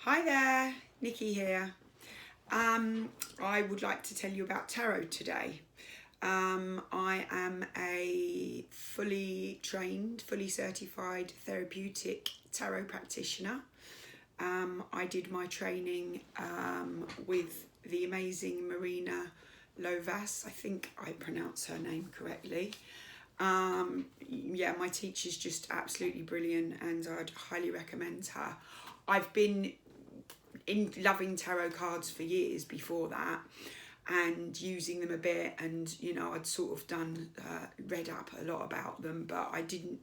Hi there, Nicky here. I would like to tell you about tarot today. I am a fully trained, fully certified therapeutic tarot practitioner. I did my training with the amazing Marina Lovas. I think I pronounce her name correctly. Yeah, my teacher's just absolutely brilliant and I'd highly recommend her. I've been loving tarot cards for years before that and using them a bit, and I'd sort of read up a lot about them, but I didn't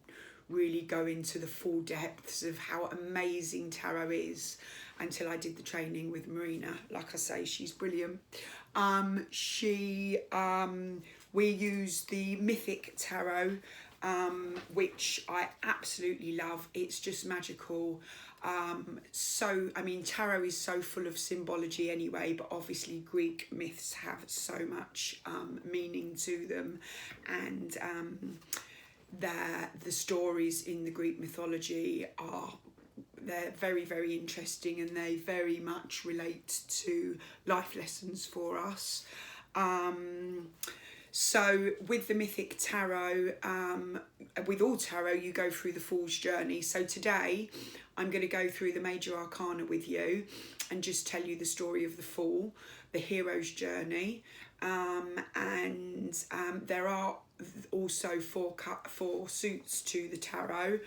really go into the full depths of how amazing tarot is until I did the training with Marina. Like I say, she's brilliant. We use the mythic tarot, which I absolutely love. It's just magical. Tarot is so full of symbology anyway, but obviously Greek myths have so much meaning to them, and the stories in the Greek mythology they're very, very interesting, and they very much relate to life lessons for us. So with the mythic tarot, with all tarot, you go through the Fool's Journey. So today I'm going to go through the major arcana with you and just tell you the story of the Fool, the hero's journey. There are also four suits to the tarot.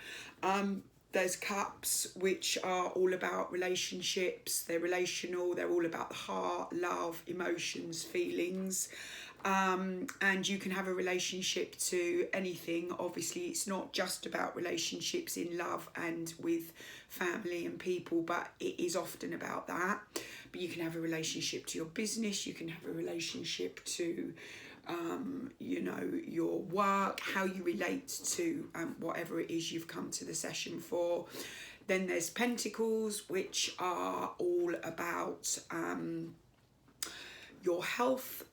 There's cups, which are all about relationships. They're relational. They're all about the heart, love, emotions, feelings. And you can have a relationship to anything. Obviously, it's not just about relationships in love and with family and people, but it is often about that. But you can have a relationship to your business. You can have a relationship to your work, how you relate to whatever it is you've come to the session for. Then there's Pentacles, which are all about your health,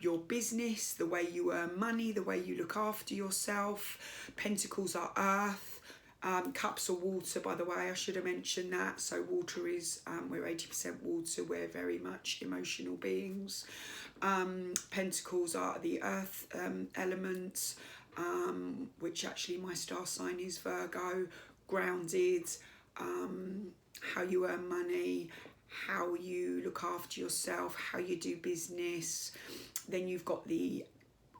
your business, the way you earn money, the way you look after yourself. Pentacles are earth. Cups are water, by the way, I should have mentioned that. So water is, we're 80% water, we're very much emotional beings. Pentacles are the earth element, which actually my star sign is Virgo. Grounded, how you earn money, how you look after yourself, how you do business. Then you've got the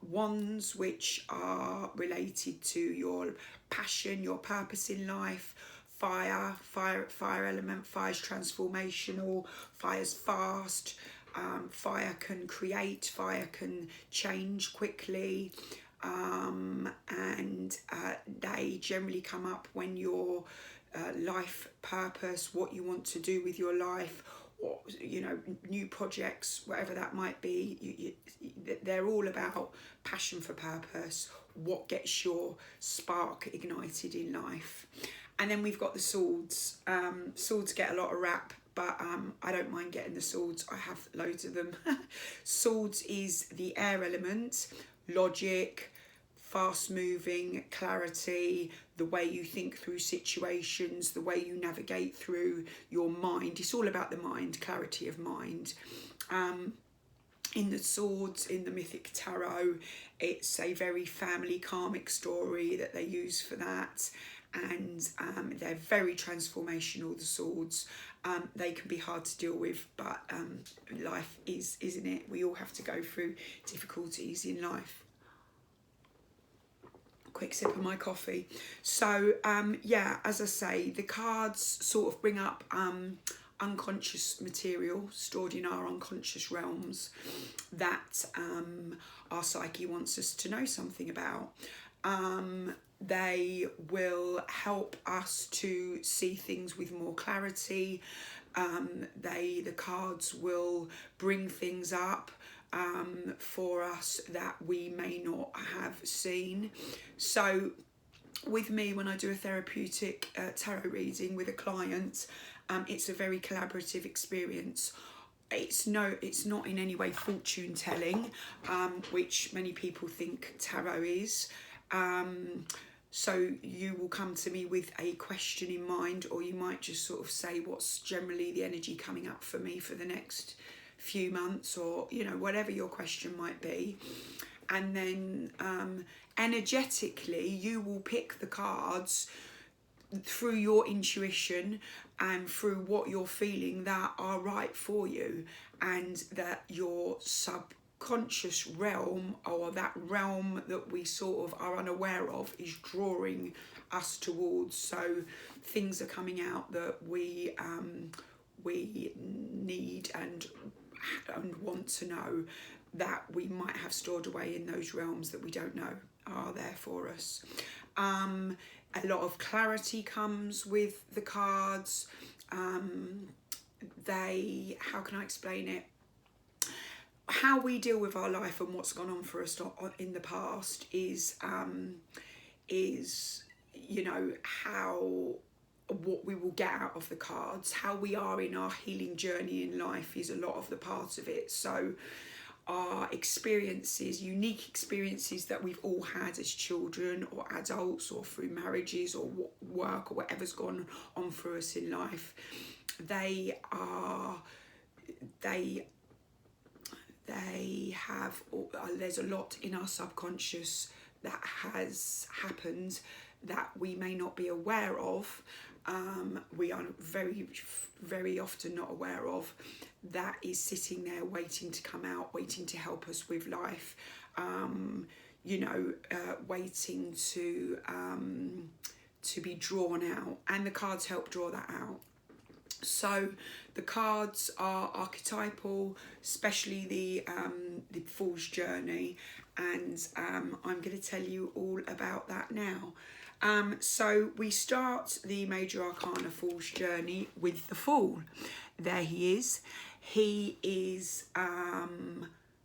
wands, which are related to your passion, your purpose in life. Fire element. Fire's transformational. Fire's fast. Fire can create. Fire can change quickly. They generally come up when your life purpose, what you want to do with your life, or new projects, whatever that might be, they're all about passion for purpose, what gets your spark ignited in life. And then we've got the swords. Swords get a lot of rap, but I don't mind getting the swords. I have loads of them. Swords is the air element, logic, fast moving, clarity, the way you think through situations, the way you navigate through your mind. It's all about the mind, clarity of mind. In the swords, in the mythic tarot, it's a very family karmic story that they use for that. And they're very transformational, the swords. They can be hard to deal with, but life is, isn't it? We all have to go through difficulties in life. Quick sip of my coffee. So as I say, the cards sort of bring up unconscious material stored in our unconscious realms that our psyche wants us to know something about. They will help us to see things with more clarity. The cards will bring things up for us that we may not have seen. So with me, when I do a therapeutic tarot reading with a client, it's a very collaborative experience. It's not in any way fortune telling, which many people think tarot is. So you will come to me with a question in mind, or you might just sort of say what's generally the energy coming up for me for the next few months, or, you know, whatever your question might be. And then energetically, you will pick the cards through your intuition and through what you're feeling that are right for you, and that your subconscious realm, or that realm that we sort of are unaware of, is drawing us towards. So things are coming out that we need and want to know, that we might have stored away in those realms that we don't know are there for us. A lot of clarity comes with the cards. How can I explain it? How we deal with our life and what's gone on for us in the past is you know, what we will get out of the cards. How we are in our healing journey in life is a lot of the part of it. So our experiences, unique experiences that we've all had as children or adults, or through marriages or work or whatever's gone on for us in life, they have, there's a lot in our subconscious that has happened that we may not be aware of. We are very, very often not aware of, that is sitting there waiting to come out, waiting to help us with life, you know, waiting to be drawn out, and the cards help draw that out. So the cards are archetypal, especially the Fool's Journey, and I'm going to tell you all about that now. So we start the Major Arcana Fool's Journey with the Fool. There he is. He is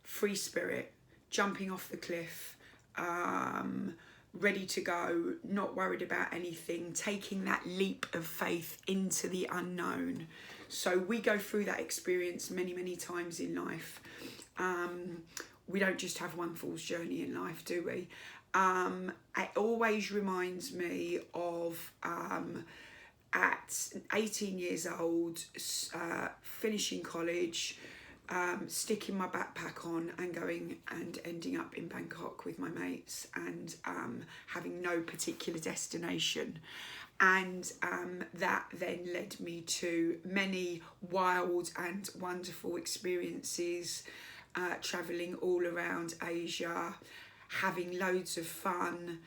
free spirit, jumping off the cliff, ready to go, not worried about anything, taking that leap of faith into the unknown. So we go through that experience many, many times in life. We don't just have one Fool's Journey in life, do we? It always reminds me of at 18 years old, finishing college, sticking my backpack on and going and ending up in Bangkok with my mates, and having no particular destination. And that then led me to many wild and wonderful experiences, travelling all around Asia, having loads of fun,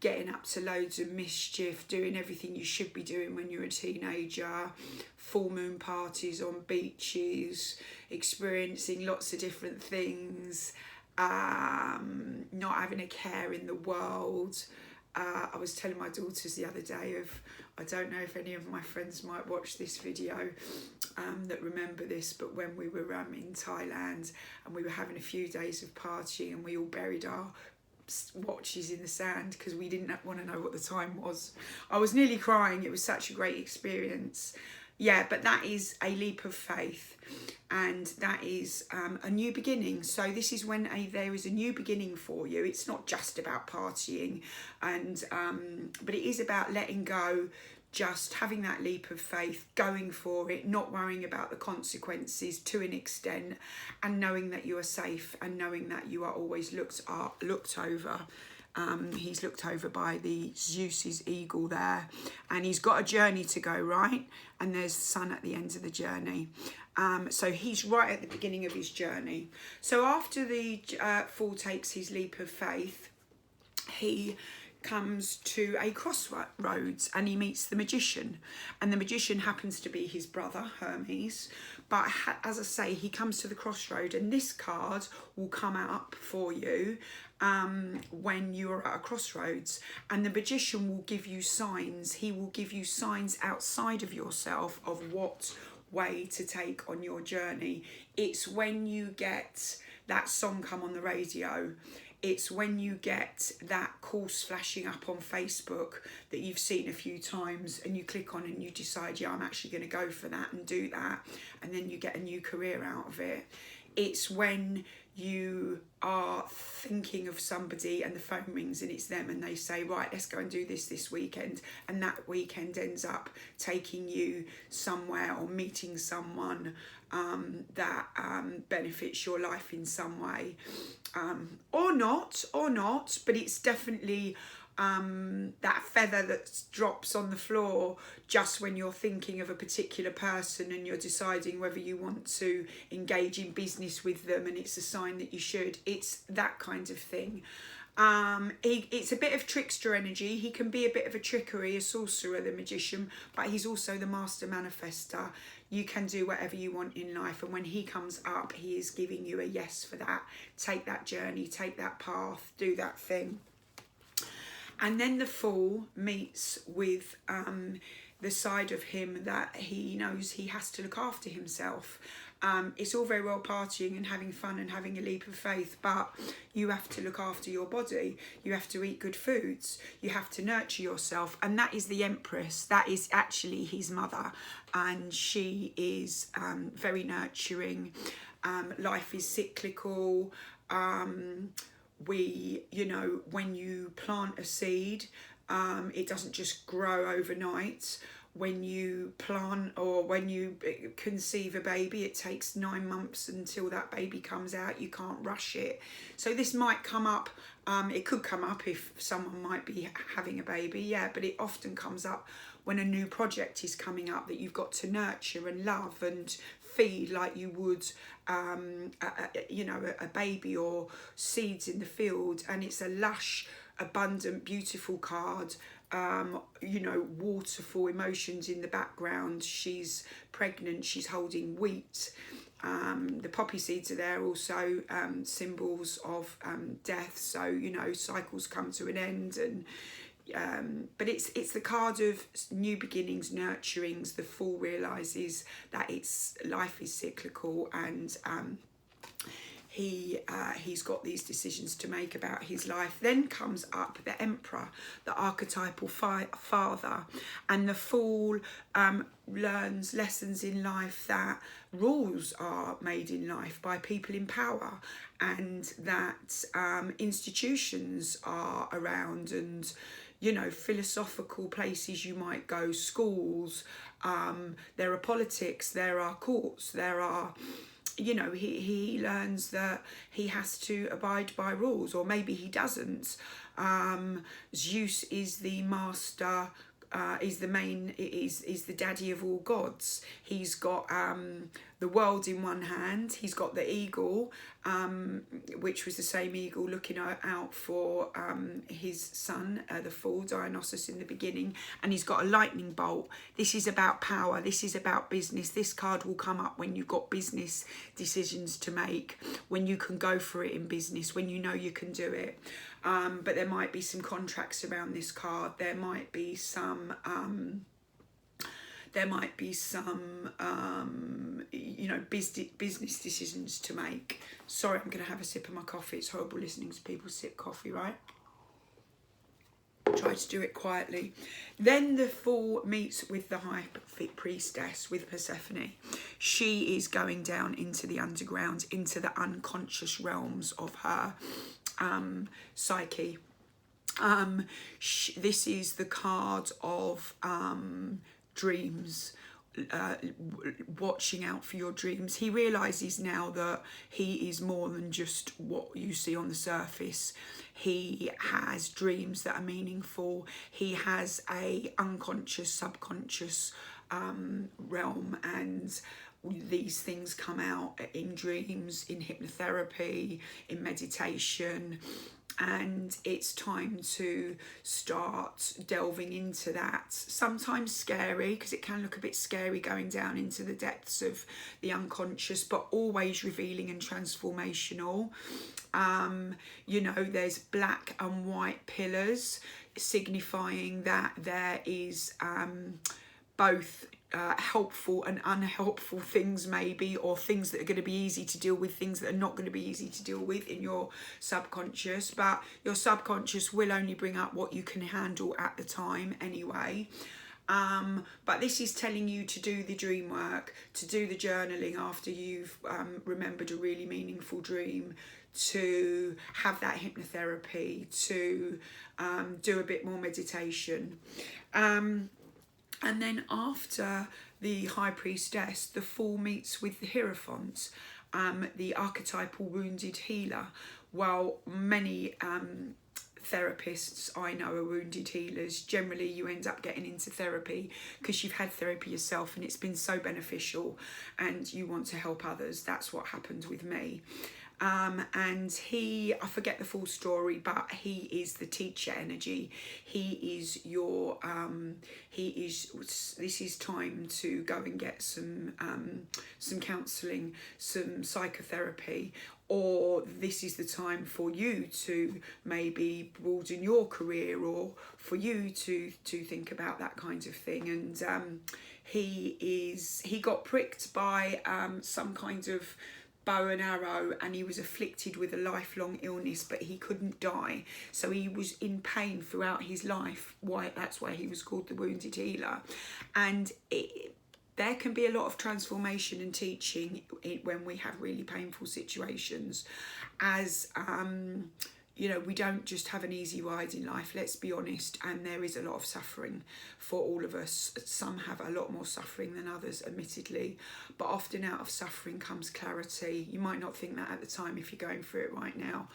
getting up to loads of mischief, doing everything you should be doing when you're a teenager, full moon parties on beaches, experiencing lots of different things, not having a care in the world. I was telling my daughters the other day I don't know if any of my friends might watch this video that remember this, but when we were in Thailand and we were having a few days of partying, and we all buried our watches in the sand because we didn't want to know what the time was. I was nearly crying. It was such a great experience. Yeah, but that is a leap of faith, and that is a new beginning. So this is when there is a new beginning for you. It's not just about partying, and but it is about letting go, just having that leap of faith, going for it, not worrying about the consequences to an extent, and knowing that you are safe, and knowing that you are always looked over. He's looked over by the Zeus's eagle there, and he's got a journey to go, right? And there's the sun at the end of the journey. So he's right at the beginning of his journey. So after the Fool takes his leap of faith, he comes to a crossroads and he meets the magician, and the magician happens to be his brother Hermes. But as I say, he comes to the crossroad, and this card will come up for you when you're at a crossroads, and the magician will give you signs. He will give you signs outside of yourself of what way to take on your journey. It's when you get that song come on the radio, it's when you get that course flashing up on Facebook that you've seen a few times, and you click on and you decide, yeah, I'm actually going to go for that and do that, and then you get a new career out of it. It's when you are thinking of somebody and the phone rings and it's them and they say, right, let's go and do this weekend, and that weekend ends up taking you somewhere or meeting someone that benefits your life in some way, or not, but it's definitely that feather that drops on the floor just when you're thinking of a particular person and you're deciding whether you want to engage in business with them, and it's a sign that you should. It's that kind of thing. It's a bit of trickster energy. He can be a bit of a trickery, a sorcerer, the magician, but he's also the master manifester. You can do whatever you want in life, and when he comes up, he is giving you a yes for that. Take that journey, take that path, do that thing. And then the Fool meets with the side of him that he knows he has to look after himself. It's all very well partying and having fun and having a leap of faith, but you have to look after your body. You have to eat good foods. You have to nurture yourself. And that is the Empress. That is actually his mother. And she is very nurturing. Life is cyclical. When you plant a seed, it doesn't just grow overnight. When you plant or when you conceive a baby, it takes 9 months until that baby comes out. You can't rush it. So this might come up, it could come up if someone might be having a baby, yeah, but it often comes up when a new project is coming up that you've got to nurture and love and feed like you would a baby or seeds in the field. And it's a lush, abundant, beautiful card. Waterful emotions in the background. She's pregnant, she's holding wheat. The poppy seeds are there, also symbols of death, so cycles come to an end. And but it's the card of new beginnings, nurturings. The Fool realizes that life is cyclical, and he's got these decisions to make about his life. Then comes up the Emperor, the archetypal father, and the Fool learns lessons in life that rules are made in life by people in power, and that institutions are around, and philosophical places you might go, schools, there are politics, there are courts, there are, he learns that he has to abide by rules, or maybe he doesn't. Zeus is the master, is the daddy of all gods. He's got the world in one hand. He's got the eagle, which was the same eagle looking out for his son, the Fool, Dionysus, in the beginning. And he's got a lightning bolt. This is about power. This is about business. This card will come up when you've got business decisions to make, when you can go for it in business, when you know you can do it. But there might be some contracts around this card. There might be some business decisions to make. Sorry, I'm going to have a sip of my coffee. It's horrible listening to people sip coffee, right? Try to do it quietly. Then the Fool meets with the High Priestess, with Persephone. She is going down into the underground, into the unconscious realms of her psyche. This is the card of dreams, watching out for your dreams. He realizes now that he is more than just what you see on the surface. He has dreams that are meaningful. He has a unconscious, subconscious realm, and these things come out in dreams, in hypnotherapy, in meditation. And it's time to start delving into that. Sometimes scary, because it can look a bit scary going down into the depths of the unconscious, but always revealing and transformational. There's black and white pillars, signifying that there is both helpful and unhelpful things, maybe, or things that are going to be easy to deal with, things that are not going to be easy to deal with in your subconscious. But your subconscious will only bring up what you can handle at the time anyway. But this is telling you to do the dream work, to do the journaling after you've remembered a really meaningful dream, to have that hypnotherapy, to do a bit more meditation. And then after the High Priestess, the Fool meets with the Hierophant, the archetypal wounded healer. Well, many therapists I know are wounded healers. Generally, you end up getting into therapy because you've had therapy yourself and it's been so beneficial and you want to help others. That's what happened with me. And he, I forget the full story, but he is the teacher energy. He is your, this is time to go and get some counselling, some psychotherapy, or this is the time for you to maybe broaden your career, or for you to think about that kind of thing. And he got pricked by some kind of bow and arrow, and he was afflicted with a lifelong illness, but he couldn't die, so he was in pain throughout his life. That's why he was called the wounded healer. And there can be a lot of transformation and teaching when we have really painful situations, as you know, we don't just have an easy ride in life, let's be honest, and there is a lot of suffering for all of us. Some have a lot more suffering than others, admittedly, but often out of suffering comes clarity. You might not think that at the time if you're going through it right now,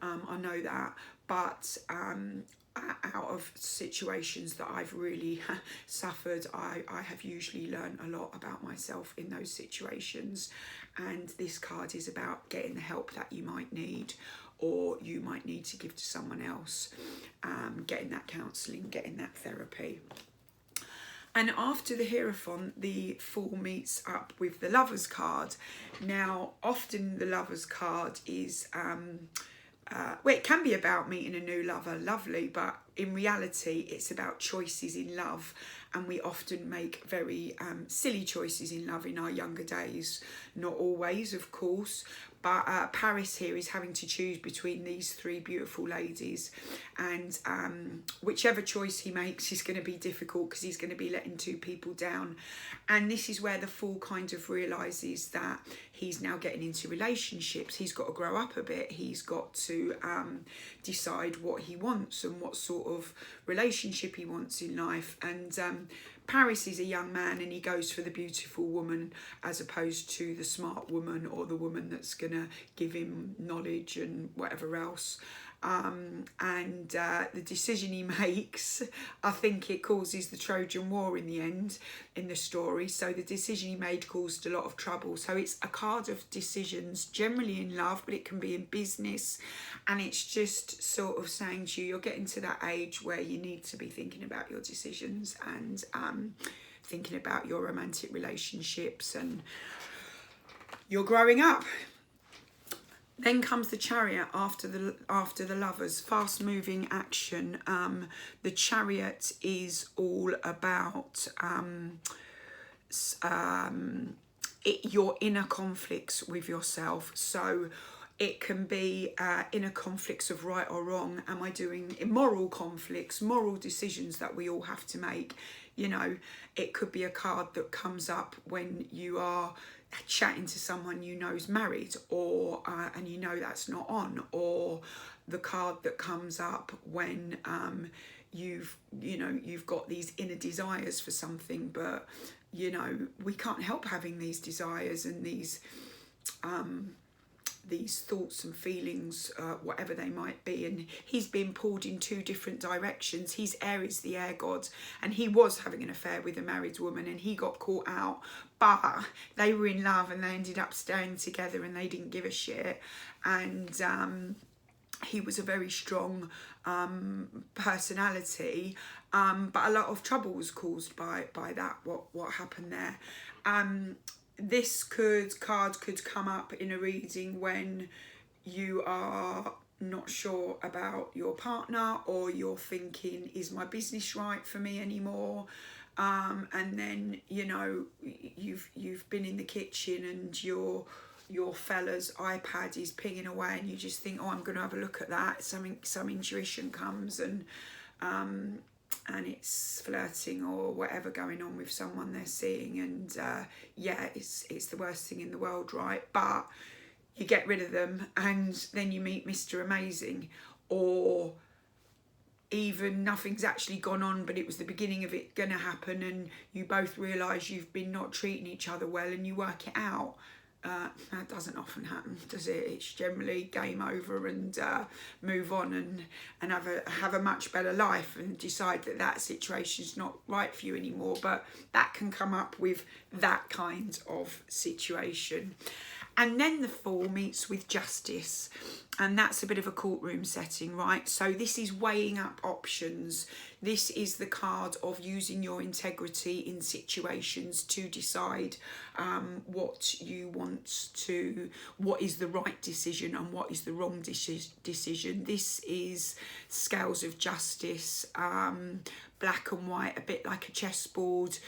I know that, but out of situations that I've really suffered, I have usually learned a lot about myself in those situations. And this card is about getting the help that you might need, or you might need to give to someone else, getting that counselling, getting that therapy. And after the Hierophant, the Fool meets up with the Lover's card. Now, often the Lover's card is, well, it can be about meeting a new lover, lovely, but in reality, it's about choices in love. And we often make very silly choices in love in our younger days. Not always, of course, but Paris here is having to choose between these three beautiful ladies, and whichever choice he makes is going to be difficult because he's going to be letting two people down. And this is where the Fool kind of realises that he's now getting into relationships. He's got to grow up a bit. He's got to decide what he wants and what sort of relationship he wants in life. And Paris is a young man, and he goes for the beautiful woman as opposed to the smart woman, or the woman that's going to give him knowledge and whatever else. The decision he makes, I think it causes the Trojan War in the end in the story. So the decision he made caused a lot of trouble. So it's a card of decisions, generally in love, but it can be in business. And it's just sort of saying to you, you're getting to that age where you need to be thinking about your decisions and thinking about your romantic relationships, and you're growing up. Then comes the Chariot after the Lovers, fast moving action. The Chariot is all about your inner conflicts with yourself. So it can be inner conflicts of right or wrong. Am I doing immoral conflicts, moral decisions that we all have to make? You know, it could be a card that comes up when you are chatting to someone you know is married, or and you know that's not on, or the card that comes up when you've got these inner desires for something, but you know, we can't help having these desires and these thoughts and feelings, whatever they might be. And he's been pulled in two different directions. He's Aries, the air god, and he was having an affair with a married woman, and he got caught out, but they were in love and they ended up staying together, and they didn't give a shit. And he was a very strong personality, but a lot of trouble was caused by that, what happened there. This card could come up in a reading when you are not sure about your partner, or you're thinking, is my business right for me anymore? And then, you know, you've been in the kitchen and your fella's iPad is pinging away, and you just think, oh, I'm going to have a look at that. Some intuition comes, and and it's flirting or whatever going on with someone they're seeing, and yeah, it's the worst thing in the world, right? But you get rid of them and then you meet Mr. Amazing, or even nothing's actually gone on but it was the beginning of it gonna happen, and you both realise you've been not treating each other well and you work it out. That doesn't often happen, does it? It's generally game over and move on and have a much better life and decide that situation's not right for you anymore. But that can come up with that kind of situation. And then the Fool meets with Justice, and that's a bit of a courtroom setting, right? So this is weighing up options. This is the card of using your integrity in situations to decide what you want to, what is the right decision and what is the wrong decision. This is Scales of Justice, black and white, a bit like a chessboard.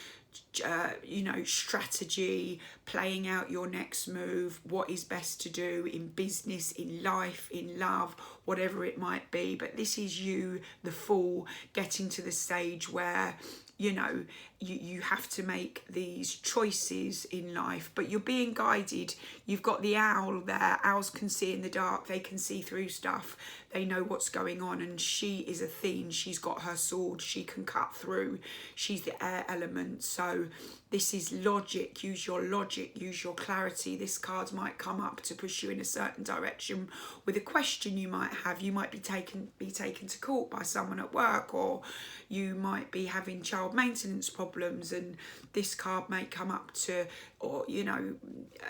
You know, strategy, playing out your next move, what is best to do in business, in life, in love, whatever it might be. But this is you, the Fool, getting to the stage where, you know, you have to make these choices in life, but you're being guided. You've got the owl there. Owls can see in the dark. They can see through stuff. They know what's going on, and she is Athene. She's got her sword. She can cut through. She's the air element. So this is logic. Use your logic. Use your clarity. This card might come up to push you in a certain direction with a question you might have. You might be taken to court by someone at work, or you might be having child maintenance problems, and this card may come up to, or you know,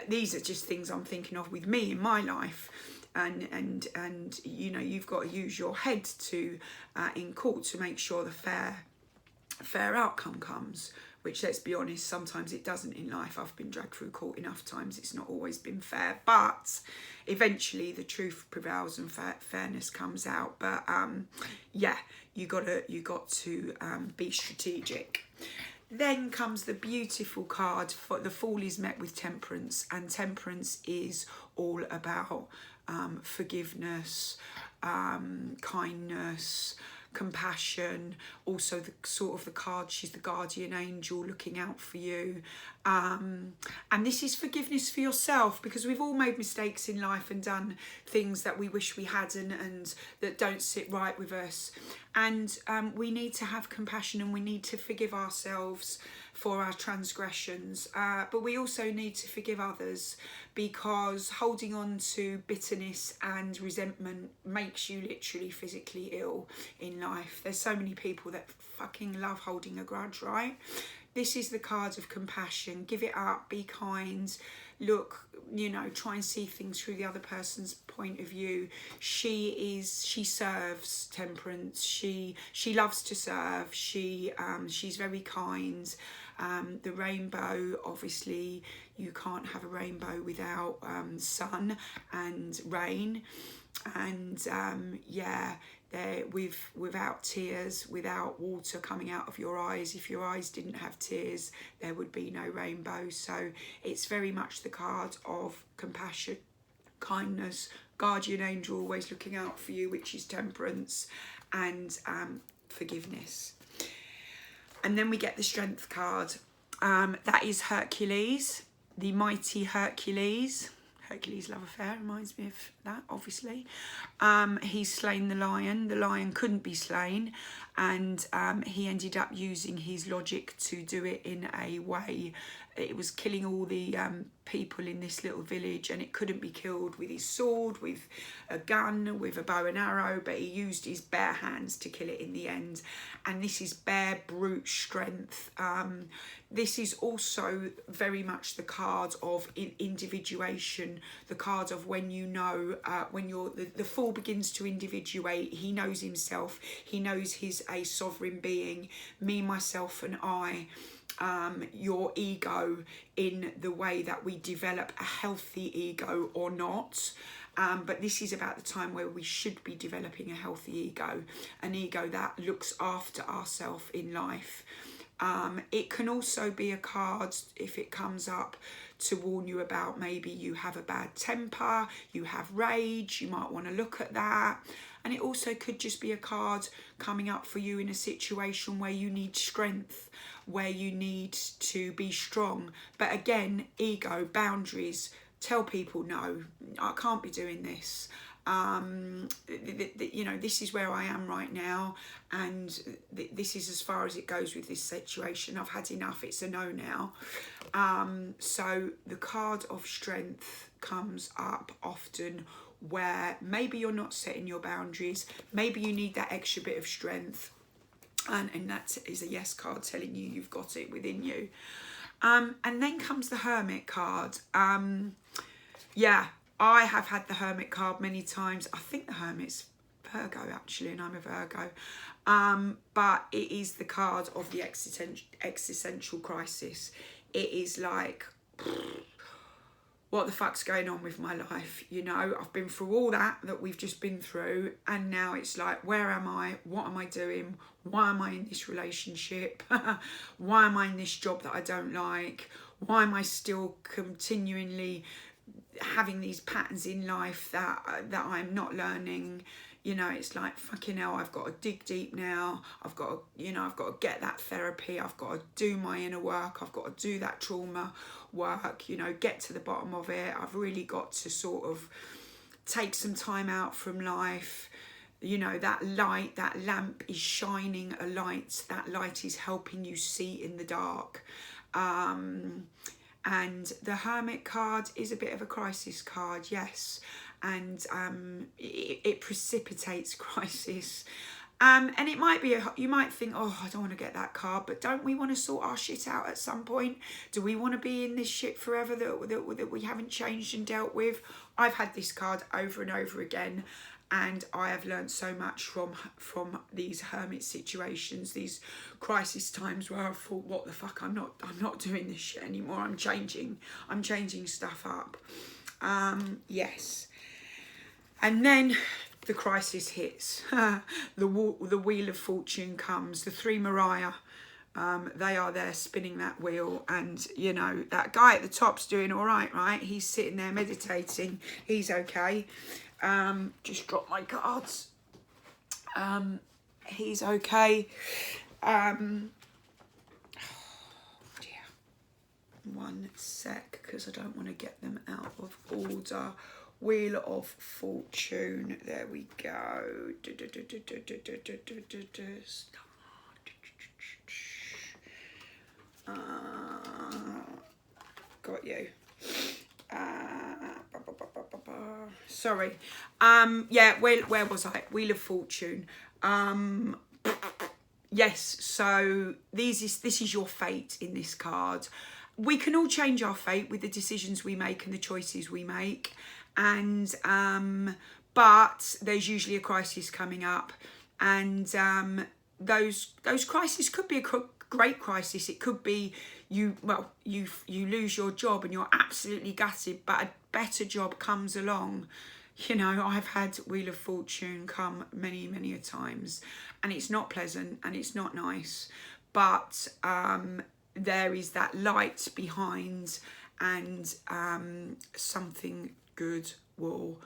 these are just things I'm thinking of with me in my life. And you know, you've got to use your head to in court to make sure the fair outcome comes, which, let's be honest, sometimes it doesn't in life. I've been dragged through court enough times. It's not always been fair, but eventually the truth prevails and fairness comes out. But yeah, you got to be strategic. Then comes the beautiful card for the Fool is met with Temperance, and Temperance is all about forgiveness, kindness, compassion. Also the sort of the card, she's the guardian angel looking out for you, and this is forgiveness for yourself, because we've all made mistakes in life and done things that we wish we hadn't and that don't sit right with us, and we need to have compassion and we need to forgive ourselves for our transgressions, but we also need to forgive others, because holding on to bitterness and resentment makes you literally physically ill in life. There's so many people that fucking love holding a grudge, right? This is the card of compassion. Give it up, be kind, look, you know, try and see things through the other person's point of view. She serves, Temperance. She loves to serve. She's very kind. The rainbow, obviously you can't have a rainbow without sun and rain, and yeah, without tears, without water coming out of your eyes. If your eyes didn't have tears, there would be no rainbow. So it's very much the card of compassion, kindness, guardian angel always looking out for you, which is Temperance, and forgiveness. And then we get the Strength card. That is Hercules, the mighty Hercules. Hercules' love affair reminds me of that, obviously. He's slain the lion. The lion couldn't be slain, and he ended up using his logic to do it in a way. It was killing all the people in this little village, and it couldn't be killed with his sword, with a gun, with a bow and arrow, but he used his bare hands to kill it in the end. And this is bare brute strength. This is also very much the card of individuation, the card of when you know, when the Fool begins to individuate. He knows himself, he knows he's a sovereign being, me, myself and I. Your ego, in the way that we develop a healthy ego or not, but this is about the time where we should be developing a healthy ego, an ego that looks after ourselves in life. It can also be a card, if it comes up, to warn you about maybe you have a bad temper, you have rage, you might want to look at that. And it also could just be a card coming up for you in a situation where you need strength, where you need to be strong. But again, ego, boundaries, tell people, no, I can't be doing this. You know, this is where I am right now, and this is as far as it goes with this situation. I've had enough, it's a no now. So the card of strength comes up often where maybe you're not setting your boundaries, maybe you need that extra bit of strength, and that is a yes card telling you you've got it within you. And then comes the Hermit card. Yeah, I have had the Hermit card many times. I think the Hermit's Virgo actually, and I'm a Virgo. But it is the card of the existential crisis. It is like, what the fuck's going on with my life? You know, I've been through all that we've just been through, and now it's like, where am I? What am I doing? Why am I in this relationship? Why am I in this job that I don't like? Why am I still continually having these patterns in life that I'm not learning? You know, it's like, fucking hell, I've got to dig deep now. I've got to, you know, I've got to get that therapy. I've got to do my inner work. I've got to do that trauma work, you know, get to the bottom of it. I've really got to sort of take some time out from life. You know, that light, that lamp is shining a light. That light is helping you see in the dark. And the Hermit card is a bit of a crisis card, yes. And it precipitates crisis. And it might be, you might think, oh, I don't want to get that card, but don't we want to sort our shit out at some point? Do we want to be in this shit forever that we haven't changed and dealt with? I've had this card over and over again, and I have learned so much from these hermit situations, these crisis times where I thought, what the fuck, I'm not doing this shit anymore. I'm changing stuff up. Yes. And then the crisis hits. The wheel of fortune comes. The three Mariah, they are there spinning that wheel, and you know, that guy at the top's doing all right, right? He's sitting there meditating. He's okay. Just dropped my cards. He's okay. Oh dear. One sec, because I don't want to get them out of order. Wheel of Fortune. There we go. Got you. Sorry. Yeah, where was I? Wheel of Fortune. Yes, so this is your fate in this card. We can all change our fate with the decisions we make and the choices we make. And but there's usually a crisis coming up, and those crises could be a great crisis. It could be you lose your job and you're absolutely gutted, but a better job comes along. You know, I've had Wheel of Fortune come many a times, and it's not pleasant and it's not nice, but there is that light behind, and something good will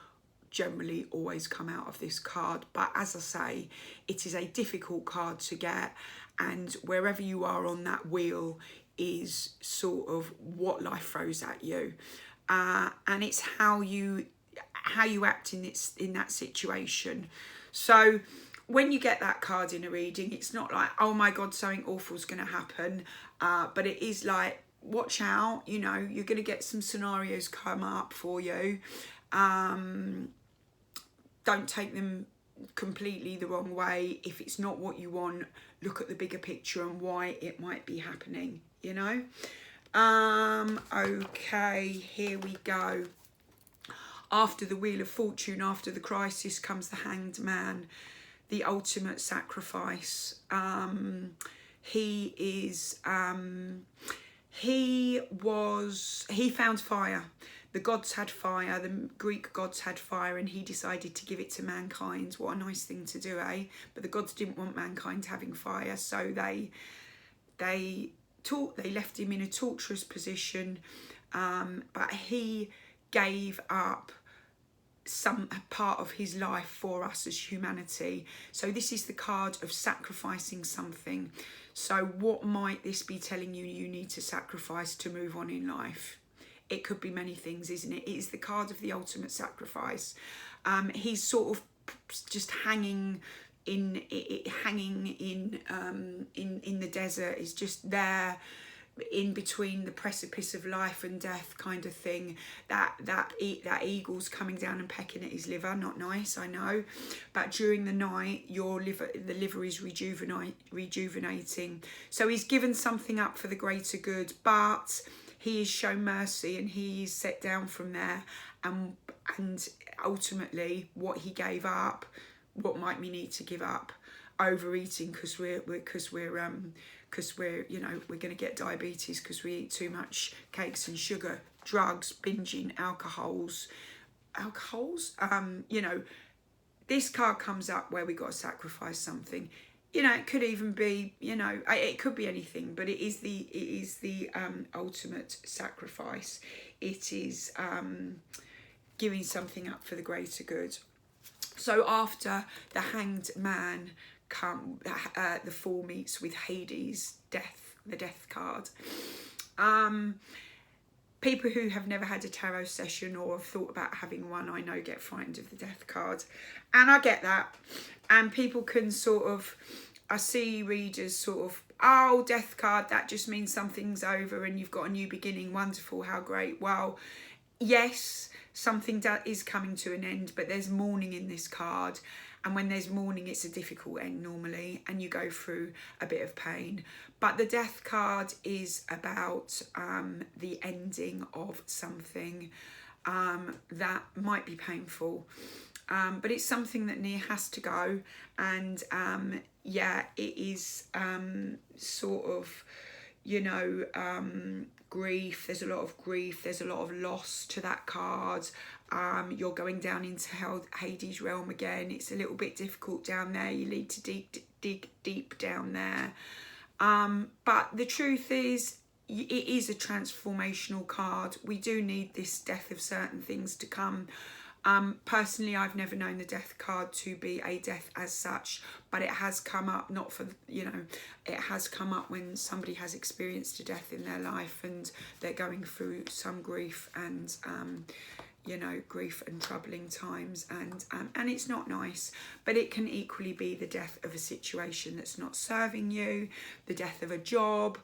generally always come out of this card. But as I say, it is a difficult card to get, and wherever you are on that wheel is sort of what life throws at you, and it's how you act in that situation. So when you get that card in a reading, it's not like, oh my god, something awful is going to happen, but it is like, watch out, you know, you're going to get some scenarios come up for you. Don't take them completely the wrong way. If it's not what you want, look at the bigger picture and why it might be happening, you know. Okay, here we go. After the Wheel of Fortune, after the crisis, comes the Hanged Man, the ultimate sacrifice. He found fire. The gods had fire, the Greek gods had fire, and he decided to give it to mankind. What a nice thing to do, eh? But the gods didn't want mankind having fire, so they left him in a torturous position, but he gave up some part of his life for us as humanity. So this is the card of sacrificing something. So what might this be telling you you need to sacrifice to move on in life? It could be many things, isn't it? It is the card of the ultimate sacrifice. He's sort of just hanging in the desert. Is just there in between the precipice of life and death, kind of thing. That eagle's coming down and pecking at his liver. Not nice, I know. But during the night, the liver is rejuvenating. So he's given something up for the greater good, but he is shown mercy and he is set down from there. And ultimately, what he gave up, what might we need to give up? Overeating, because we're you know, we're going to get diabetes because we eat too much cakes and sugar, drugs, binging, alcohols. You know, this card comes up where we got to sacrifice something. You know, it could even be, you know, it could be anything, but it is the ultimate sacrifice. It is giving something up for the greater good. So after the Hanged Man, the Fool meets with Hades, the death card. People who have never had a tarot session or have thought about having one, I know, get frightened of the death card, and I get that. And people can sort of, I see readers sort of, oh, death card, that just means something's over and you've got a new beginning. Wonderful, how great. Well, yes, something is coming to an end, but there's mourning in this card. And when there's mourning, it's a difficult end normally, and you go through a bit of pain. But the death card is about the ending of something that might be painful. But it's something that has to go. And yeah, it is sort of, you know, grief. There's a lot of grief. There's a lot of loss to that card. You're going down into Hades realm again. It's a little bit difficult down there. You need to dig deep down there. But the truth is, it is a transformational card. We do need this death of certain things to come. Personally, I've never known the death card to be a death as such, but it has come up, not for, you know, it has come up when somebody has experienced a death in their life and they're going through some grief and, you know, grief and troubling times, and it's not nice. But it can equally be the death of a situation that's not serving you, the death of a job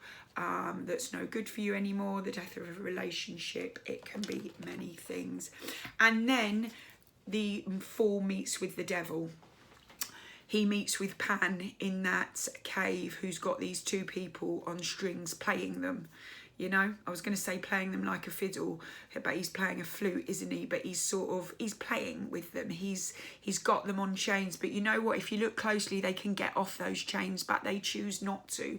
that's no good for you anymore, the death of a relationship. It can be many things. And then the Fool meets with the devil. He meets with Pan in that cave, who's got these two people on strings playing them. You know, I was going to say playing them like a fiddle, but he's playing a flute, isn't he? But he's playing with them. He's got them on chains. But you know what? If you look closely, they can get off those chains, but they choose not to.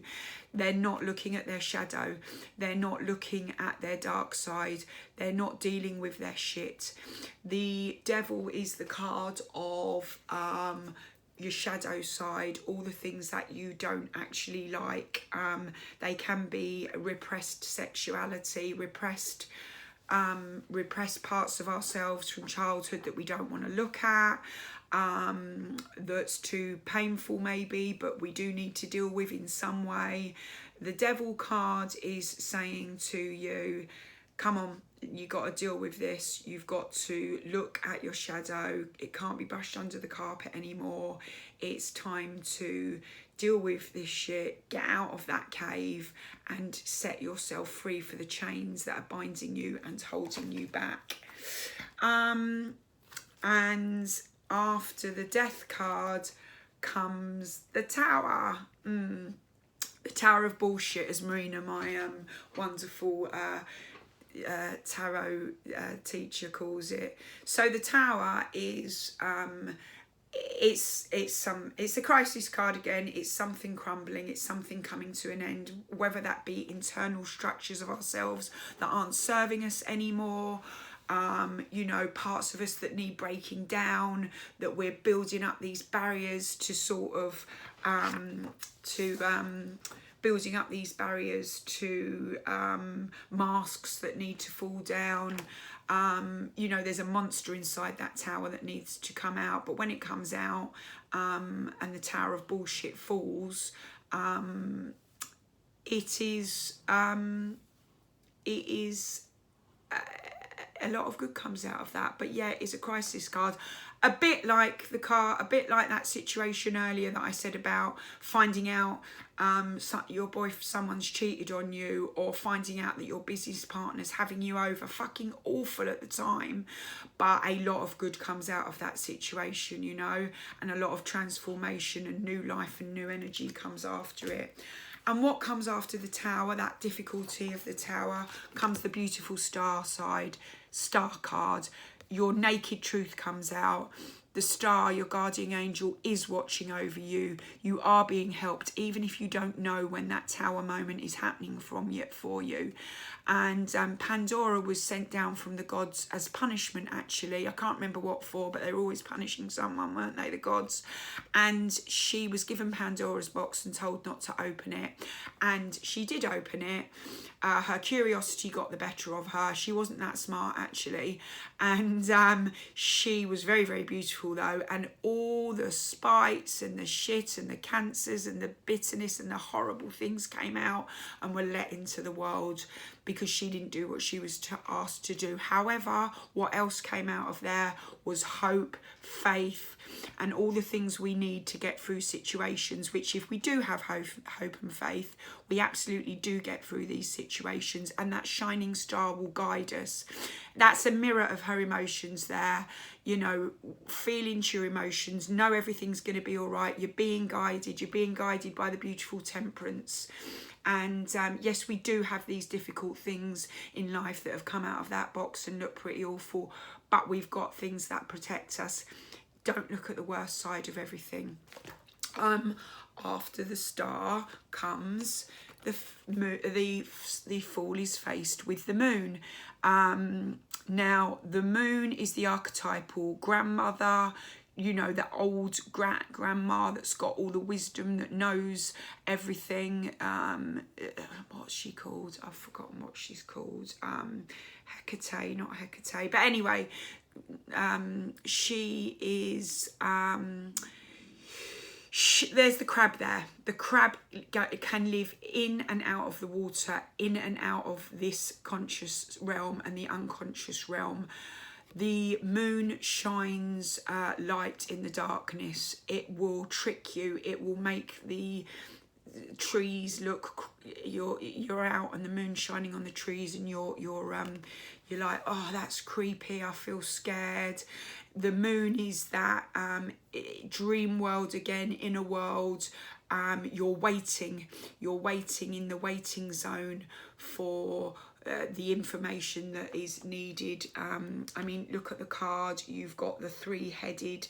They're not looking at their shadow. They're not looking at their dark side. They're not dealing with their shit. The devil is the card of your shadow side, all the things that you don't actually like. They can be repressed sexuality, repressed parts of ourselves from childhood that we don't want to look at, that's too painful maybe, but we do need to deal with in some way. The devil card is saying to you, come on, you got to deal with this. You've got to look at your shadow. It can't be brushed under the carpet anymore. It's time to deal with this shit, get out of that cave and set yourself free for the chains that are binding you and holding you back. And after the death card comes the Tower. The Tower of Bullshit, as Marina, my wonderful tarot teacher, calls it. So the Tower is it's a crisis card again. It's something crumbling, it's something coming to an end, whether that be internal structures of ourselves that aren't serving us anymore, you know, parts of us that need breaking down, that we're building up these barriers to sort of building up these barriers to masks that need to fall down. You know, there's a monster inside that tower that needs to come out, but when it comes out and the tower of bullshit falls, it is a lot of good comes out of that. But yeah, it's a crisis card, a bit like that situation earlier that I said about finding out someone's cheated on you, or finding out that your business partner's having you over. Fucking awful at the time, but a lot of good comes out of that situation, you know, and a lot of transformation and new life and new energy comes after it. And what comes after the tower, that difficulty of the tower, comes the beautiful star card. Your naked truth comes out. The star, your guardian angel, is watching over you. You are being helped, even if you don't know when that tower moment is happening for you. And Pandora was sent down from the gods as punishment, actually. I can't remember what for, but they were always punishing someone, weren't they, the gods? And she was given Pandora's box and told not to open it. And she did open it. Her curiosity got the better of her. She wasn't that smart, actually. And she was very, very beautiful, though. And all the spites and the shit and the cancers and the bitterness and the horrible things came out and were let into the world, because she didn't do what she was asked to do. However, what else came out of there was hope, faith, and all the things we need to get through situations, which if we do have hope and faith, we absolutely do get through these situations, and that shining star will guide us. That's a mirror of her emotions there. You know, feel into your emotions, know everything's going to be all right. You're being guided by the beautiful Temperance. And yes, we do have these difficult things in life that have come out of that box and look pretty awful, but we've got things that protect us. Don't look at the worst side of everything. After the star comes the Fool is faced with the moon. Now, the moon is the archetypal grandmother, you know, the old grandma that's got all the wisdom, that knows everything. What's she called? I've forgotten what she's called. Hecate, not Hecate. But anyway, she is... there's the crab there. The crab can live in and out of the water, in and out of this conscious realm and the unconscious realm. The moon shines light in the darkness. It will trick you. It will make the trees look. You're out and the moon's shining on the trees, and you're like, oh, that's creepy. I feel scared. The moon is that dream world again, inner world. You're waiting in the waiting zone for the information that is needed. I mean, look at the card. You've got the three-headed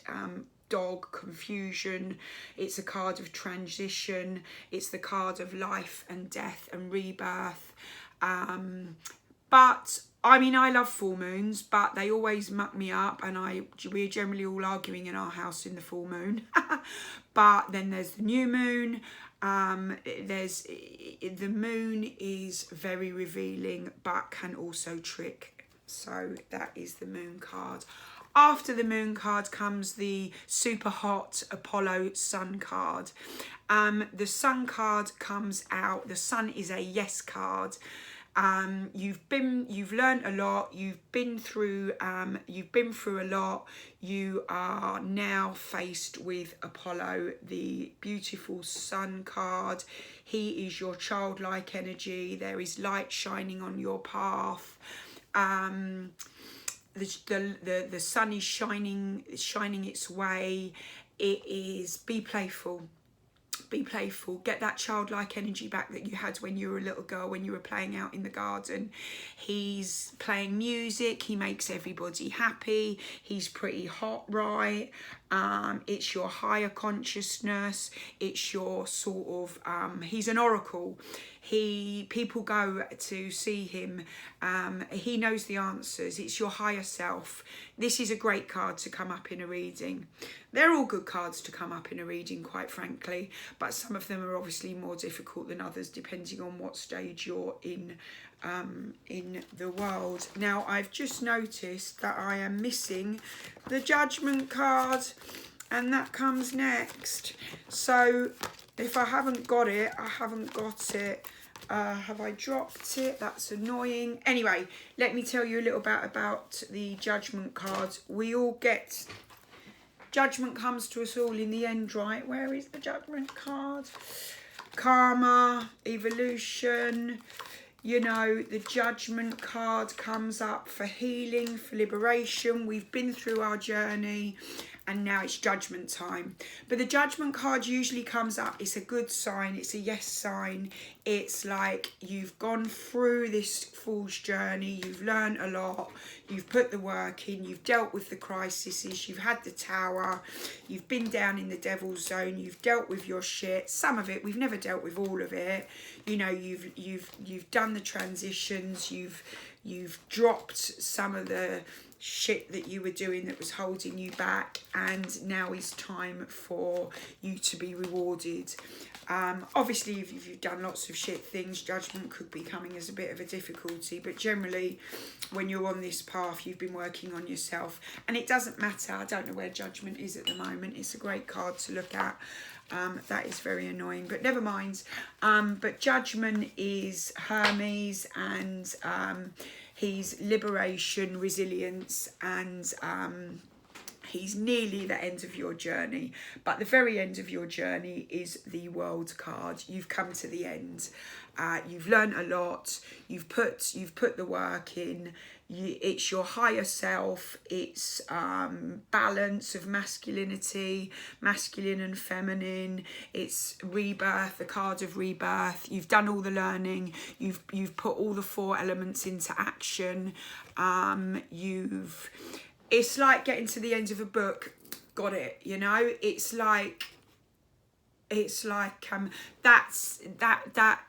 dog, confusion. It's a card of transition. It's the card of life and death and rebirth. But I mean, I love full moons, but they always muck me up, and we're generally all arguing in our house in the full moon. But then there's the new moon. The moon is very revealing, but can also trick. So that is the moon card. After the moon card comes the super hot Apollo sun card. The sun card comes out. The sun is a yes card. You've learned a lot. You've been through a lot. You are now faced with Apollo, the beautiful sun card. He is your childlike energy. There is light shining on your path. The sun is shining its way. It is, be playful. Be playful. Get that childlike energy back that you had when you were a little girl, when you were playing out in the garden. He's playing music. He makes everybody happy. He's pretty hot, right? It's your higher consciousness. It's your sort of, he's an oracle. People go to see him. He knows the answers. It's your higher self. This is a great card to come up in a reading. They're all good cards to come up in a reading, quite frankly, but some of them are obviously more difficult than others depending on what stage you're in the world. Now, I've just noticed that I am missing the Judgment card, and that comes next. So if I haven't got it, I haven't got it. Have I dropped it? That's annoying. Anyway, let me tell you a little bit about the Judgment card. We all get... Judgment comes to us all in the end, right? Where is the Judgment card? Karma, evolution. You know, the Judgment card comes up for healing, for liberation. We've been through our journey and now it's judgment time. But the Judgment card usually comes up. It's a good sign. It's a yes sign. It's like you've gone through this Fool's journey. You've learned a lot. You've put the work in. You've dealt with the crises. You've had the Tower. You've been down in the Devil's Zone. You've dealt with your shit. Some of it. We've never dealt with all of it. You know, you've done the transitions. You've dropped some of the shit that you were doing that was holding you back, and now is time for you to be rewarded. Obviously, if you've done lots of shit things, judgment could be coming as a bit of a difficulty, but generally when you're on this path, you've been working on yourself, and it doesn't matter. I don't know where judgment is at the moment. It's a great card to look at. That is very annoying, but never mind. But judgment is Hermes, and he's liberation, resilience, and he's nearly the end of your journey. But the very end of your journey is the World card. You've come to the end. You've learned a lot. You've put the work in. It's your higher self. It's balance of masculinity, masculine and feminine. It's rebirth, the card of rebirth. You've done all the learning. You've put all the 4 elements into action. It's like getting to the end of a book. Got it, you know? It's like that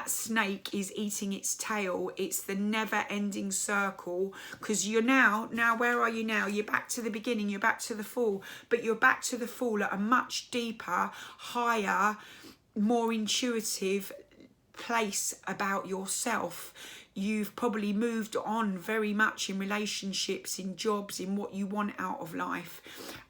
snake is eating its tail. It's the never-ending circle, because you're now where are you now? You're back to the beginning. You're back to the fall, but you're back to the fall at a much deeper, higher, more intuitive place about yourself. You've probably moved on very much in relationships, in jobs, in what you want out of life.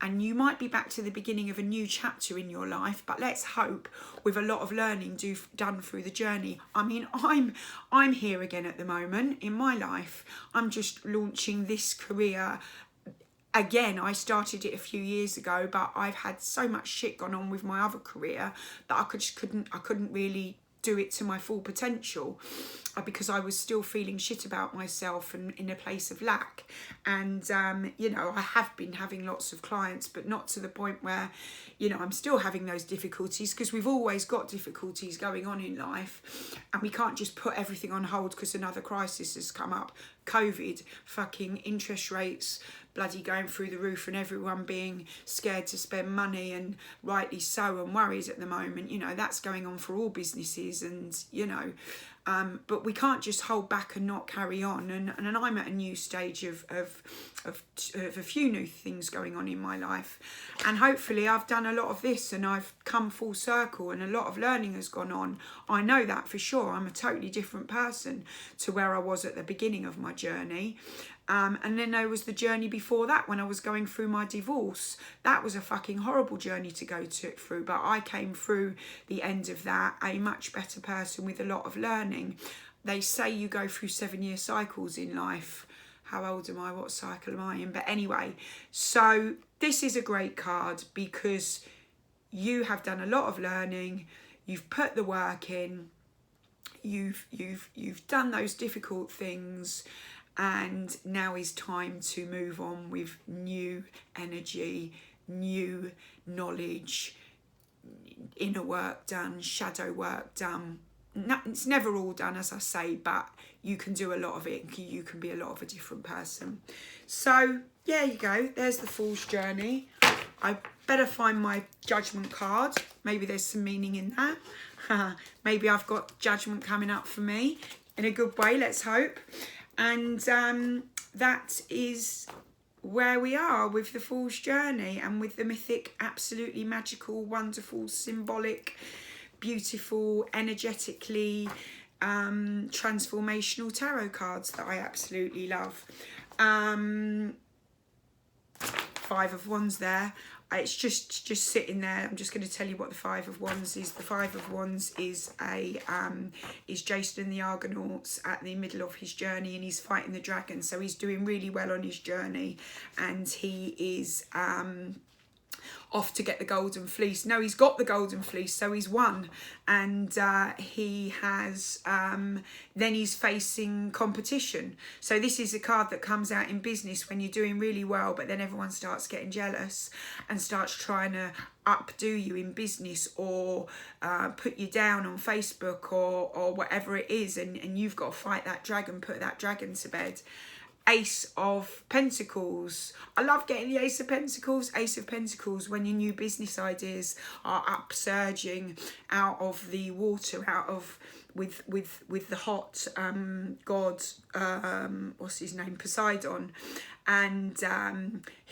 And you might be back to the beginning of a new chapter in your life, but let's hope with a lot of learning done through the journey. I mean, I'm here again at the moment in my life. I'm just launching this career again. I started it a few years ago, but I've had so much shit gone on with my other career that I couldn't really do it to my full potential, because I was still feeling shit about myself and in a place of lack. And you know, I have been having lots of clients, but not to the point where, you know, I'm still having those difficulties, because we've always got difficulties going on in life, and we can't just put everything on hold because another crisis has come up. COVID, fucking interest rates bloody going through the roof, and everyone being scared to spend money, and rightly so, and worried at the moment. You know, that's going on for all businesses, and you know, but we can't just hold back and not carry on. And I'm at a new stage of a few new things going on in my life, and hopefully I've done a lot of this and I've come full circle, and a lot of learning has gone on. I know that for sure. I'm a totally different person to where I was at the beginning of my journey. And then there was the journey before that when I was going through my divorce. That was a fucking horrible journey to go through, but I came through the end of that a much better person with a lot of learning. They say you go through 7-year cycles in life. How old am I? What cycle am I in? But anyway, so this is a great card because you have done a lot of learning. You've put the work in. You've done those difficult things. And now is time to move on with new energy, new knowledge, inner work done, shadow work done. No, it's never all done, as I say, but you can do a lot of it. You can be a lot of a different person. So there you go. There's the Fool's journey. I better find my judgment card. maybe there's some meaning in that. Maybe I've got judgment coming up for me in a good way, let's hope. And that is where we are with the Fool's Journey and with the mythic, absolutely magical, wonderful, symbolic, beautiful, energetically transformational tarot cards that I absolutely love. Five of Wands there. It's just sitting there. I'm just going to tell you what the Five of Wands is. The Five of Wands is is Jason and the Argonauts at the middle of his journey, and he's fighting the dragon. So he's doing really well on his journey, and he is off to get the golden fleece. No, he's got the golden fleece, so he's won. And he has, then he's facing competition. So this is a card that comes out in business when you're doing really well, but then everyone starts getting jealous and starts trying to updo you in business, or put you down on Facebook, or whatever it is. And you've got to fight that dragon, put that dragon to bed. Ace of Pentacles. I love getting the Ace of Pentacles. Ace of Pentacles, when your new business ideas are upsurging out of the water, out of with the hot god, what's his name, Poseidon, and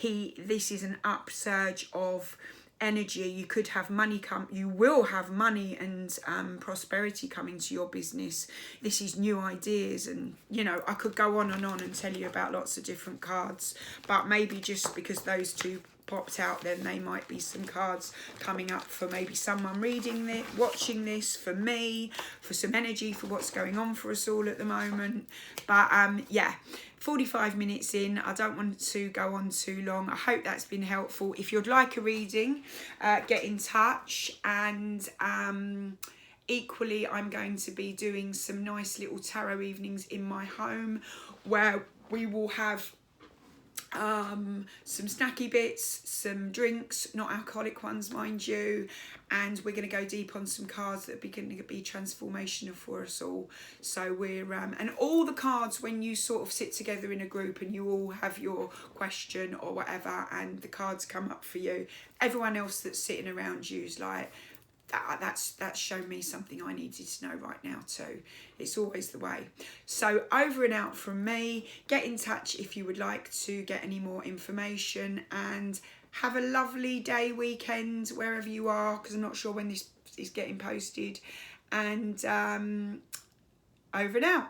this is an upsurge of energy. You could have money you will have money and prosperity coming to your business. This is new ideas, and you know, I could go on and tell you about lots of different cards, but maybe just because those two popped out, then they might be some cards coming up for maybe someone reading this, watching this, for me, for some energy for what's going on for us all at the moment. But yeah, 45 minutes in. I don't want to go on too long. I hope that's been helpful. If you'd like a reading, get in touch. And equally, I'm going to be doing some nice little tarot evenings in my home, where we will have some snacky bits, some drinks, not alcoholic ones, mind you, and we're going to go deep on some cards that are going to be transformational for us all. So we're and all the cards, when you sort of sit together in a group and you all have your question or whatever, and the cards come up for you, everyone else that's sitting around you is like, that's shown me something I needed to know right now too. It's always the way. So over and out from me. Get in touch if you would like to get any more information, and have a lovely day, weekend, wherever you are, because I'm not sure when this is getting posted. And over and out.